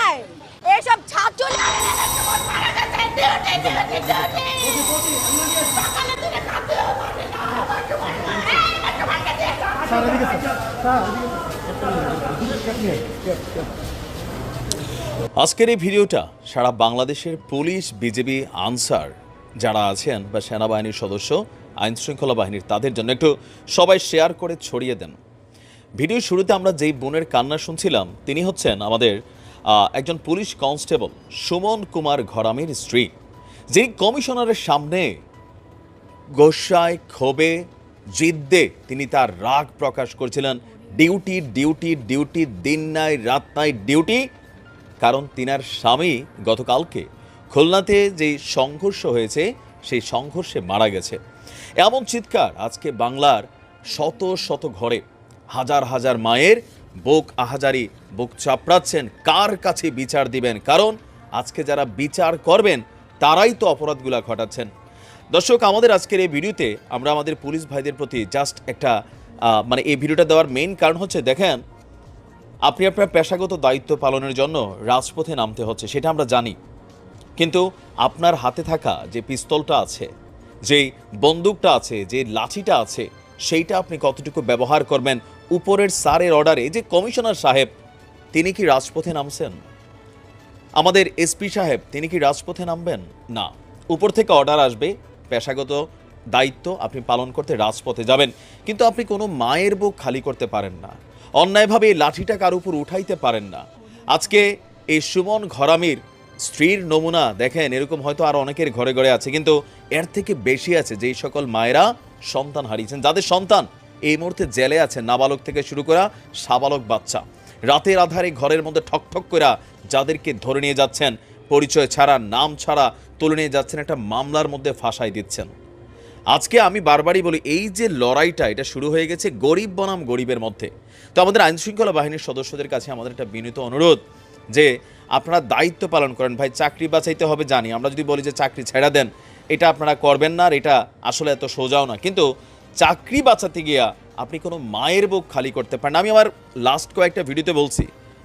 নাই এইসব ছাত্র আজকের এই ভিডিওটা সারা বাংলাদেশের পুলিশ, বিজিবি, আনসার যারা আছেন বা সেনাবাহিনীর সদস্য, আইন শৃঙ্খলা বাহিনীর, তাদের জন্য একটু সবাই শেয়ার করে ছড়িয়ে দেন। ভিডিও শুরুতে আমরা যেই বোনের কান্না শুনছিলাম, তিনি হচ্ছেন আমাদের একজন পুলিশ কনস্টেবল সুমন কুমার ঘরামির স্ত্রী, যিনি কমিশনারের সামনে গোসায় ক্ষোভে জিদ্দে তিনি তার রাগ প্রকাশ করছিলেন। ডিউটি ডিউটি ডিউটি, দিন নাই রাত নাই ডিউটি। কারণ তিনার স্বামী গতকালকে খুলনাতে যেই সংঘর্ষ হয়েছে সেই সংঘর্ষে মারা গেছে। এমন চিৎকার আজকে বাংলার শত শত ঘরে, হাজার হাজার মায়ের বুক আহাজারি, বুক চাপড়াচ্ছেন। কার কাছে বিচার দিবেন? কারণ আজকে যারা বিচার করবেন তারাই তো অপরাধগুলা ঘটাচ্ছেন। দর্শক, আমাদের আজকের এই ভিডিওতে আমরা আমাদের পুলিশ ভাইদের প্রতি জাস্ট একটা এই ভিডিওটা দেওয়ার মেইন কারণ হচ্ছে, দেখেন, আপনি আপনার পেশাগত দায়িত্ব পালনের জন্য রাজপথে নামতে হচ্ছে, সেটা আমরা জানি। কিন্তু আপনার হাতে থাকা যে পিস্তলটা আছে, যে বন্দুকটা আছে, যে লাঠিটা আছে, সেইটা আপনি কতটুকু ব্যবহার করবেন? উপরের স্যারের অর্ডারে যে কমিশনার সাহেব, তিনি কি রাজপথে নামছেন? আমাদের এসপি সাহেব, তিনি কি রাজপথে নামবেন? না, উপর থেকে অর্ডার আসবে, পেশাগত দায়িত্ব আপনি পালন করতে রাজপথে যাবেন। কিন্তু আপনি কোনো মায়ের বুক খালি করতে পারেন না, অন্যায়ভাবে এই লাঠিটা কার উপর উঠাইতে পারেন না। আজকে এই সুমন ঘরামির স্ত্রীর নমুনা দেখেন, এরকম হয়তো আর অনেকের ঘরে ঘরে আছে, কিন্তু এর থেকে বেশি আছে যেই সকল মায়েরা সন্তান হারিয়েছেন, যাদের সন্তান এই মুহূর্তে জেলে আছে, নাবালক থেকে শুরু করা সাবালক বাচ্চা। রাতের আধারে ঘরের মধ্যে ঠকঠক করে যাদেরকে ধরে নিয়ে যাচ্ছেন, পরিচয় ছাড়া, নাম ছাড়া তুলে নিয়ে যাচ্ছেন, একটা মামলার মধ্যে ফাঁসাই দিচ্ছেন। আজকে আমি বারবারই বলি, এই যে লড়াইটা, এটা শুরু হয়ে গেছে গরিব বনাম গরিবের মধ্যে। তো আমাদের আইনশৃঙ্খলা বাহিনীর সদস্যদের কাছে আমাদের একটা বিনীত অনুরোধ যে আপনারা দায়িত্ব পালন করেন। ভাই, চাকরি বাঁচাইতে হবে জানি, আমরা যদি বলি যে চাকরি ছেড়ে দেন, এটা আপনারা করবেন না, আর এটা আসলে এত সোজাও না। কিন্তু চাকরি বাঁচাতে গিয়া আপনি কোনো মায়ের বুক খালি করতে পারেন। আমি আমার লাস্ট কয়েকটা ভিডিওতে বলছি,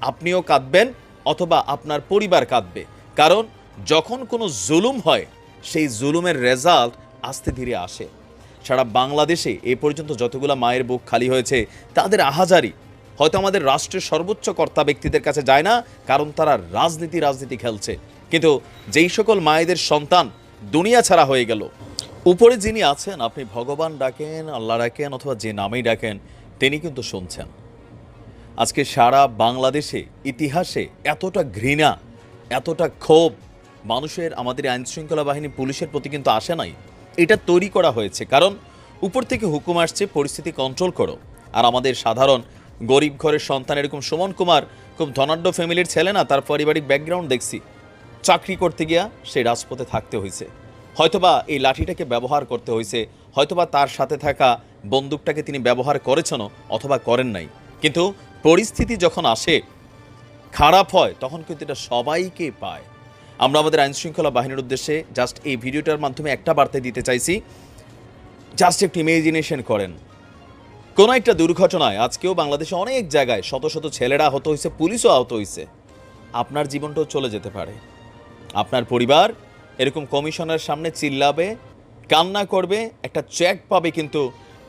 আপনিও কাঁদবেন অথবা আপনার পরিবার কাঁদবে। কারণ যখন কোনো জুলুম হয়, সেই জুলুমের রেজাল্ট আস্তে ধীরে আসে। সারা বাংলাদেশে এ পর্যন্ত যতগুলো মায়ের বুক খালি হয়েছে, তাদের আহাজারি হয়তো আমাদের রাষ্ট্রের সর্বোচ্চ কর্তা ব্যক্তিদের কাছে যায় না, কারণ তারা রাজনীতি খেলছে। কিন্তু যেই সকল মায়েদের সন্তান দুনিয়া ছাড়া হয়ে গেল, উপরে যিনি আছেন, আপনি ভগবান ডাকেন, আল্লাহ ডাকেন, অথবা যে নামেই ডাকেন, তিনি কিন্তু শুনছেন। আজকে সারা বাংলাদেশে ইতিহাসে এতটা ঘৃণা, এতটা ক্ষোভ মানুষের আমাদের আইনশৃঙ্খলা বাহিনী, পুলিশের প্রতি কিন্তু আসে নাই। এটা তৈরি করা হয়েছে কারণ উপর থেকে হুকুম আসছে, পরিস্থিতি কন্ট্রোল করো। আর আমাদের সাধারণ গরিব ঘরের সন্তান, এরকম সুমন কুমার খুব ধনাঢ্য ফ্যামিলির ছেলে না, তার পারিবারিক ব্যাকগ্রাউন্ড দেখছি, চাকরি করতে গিয়া সে রাজপথে থাকতে হয়েছে, হয়তোবা এই লাঠিটাকে ব্যবহার করতে হয়েছে, হয়তোবা তার সাথে থাকা বন্দুকটাকে তিনি ব্যবহার করেছেন অথবা করেন নাই। কিন্তু পরিস্থিতি যখন আসে, খারাপ হয়, তখন কিন্তু এটা সবাইকে পায়। আমরা আমাদের আইনশৃঙ্খলা বাহিনীর উদ্দেশ্যে জাস্ট এই ভিডিওটার মাধ্যমে একটা বার্তা দিতে চাইছি, জাস্ট একটু ইমেজিনেশন করেন, কোনো একটা দুর্ঘটনায় আজকেও বাংলাদেশে অনেক জায়গায় শত শত ছেলেরা আহত হয়েছে, পুলিশও আহত হয়েছে, আপনার জীবনটাও চলে যেতে পারে। আপনার পরিবার এরকম কমিশনের সামনে চিল্লাবে, কান্না করবে, একটা চেক পাবে, কিন্তু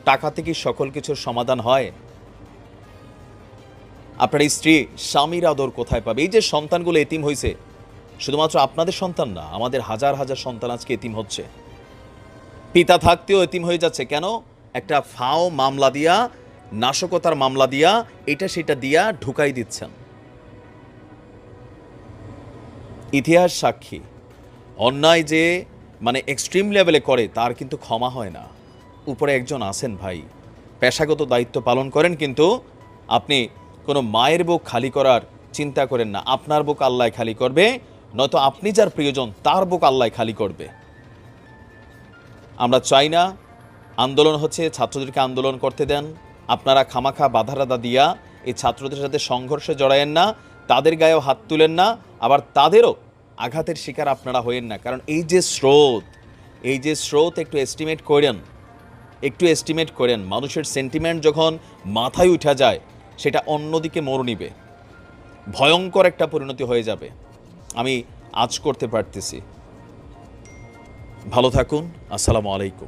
টাকা থেকে সকল কিছুর সমাধান হয়? আপনার স্ত্রী স্বামীর আদর কোথায় পাবে? এই যে সন্তানগুলো এতিম হয়েছে, শুধুমাত্র আপনাদের সন্তান না, আমাদের হাজার হাজার সন্তান আজকে এতিম হচ্ছে, পিতা থাকতেও এতিম হয়ে যাচ্ছে। কেন? একটা ফাও মামলা দিয়া, নাশকতার মামলা দিয়া, এটা সেটা দিয়া ঢুকাই দিচ্ছেন। ইতিহাস সাক্ষী, অন্যায় যে এক্সট্রিম লেভেলে করে, তার কিন্তু ক্ষমা হয় না। উপরে একজন আছেন ভাই, পেশাগত দায়িত্ব পালন করেন, কিন্তু আপনি কোনো মায়ের বুক খালি করার চিন্তা করেন না। আপনার বুক আল্লাহ খালি করবে, নয়তো আপনি যার প্রিয়জন তার বুক আল্লাহ খালি করবে। আমরা চাই না আন্দোলন হচ্ছে, ছাত্রদেরকে আন্দোলন করতে দেন। আপনারা খামাখা বাধারাদা দিয়া এই ছাত্রদের সাথে সংঘর্ষে জড়ায়েন না, তাদের গায়েও হাত তুলেন না, আবার তাদেরও আঘাতের শিকার আপনারা হইেন না। কারণ এই যে স্রোত একটু এস্টিমেট করেন, মানুষের সেন্টিমেন্ট যখন মাথায় উঠা যায়, সেটা অন্যদিকে মোড় নিবে। ভয়ঙ্কর একটা পরিণতি হয়ে যাবে, আমি আজ করতে পারতেছি। ভালো থাকুন। আসসালামু আলাইকুম।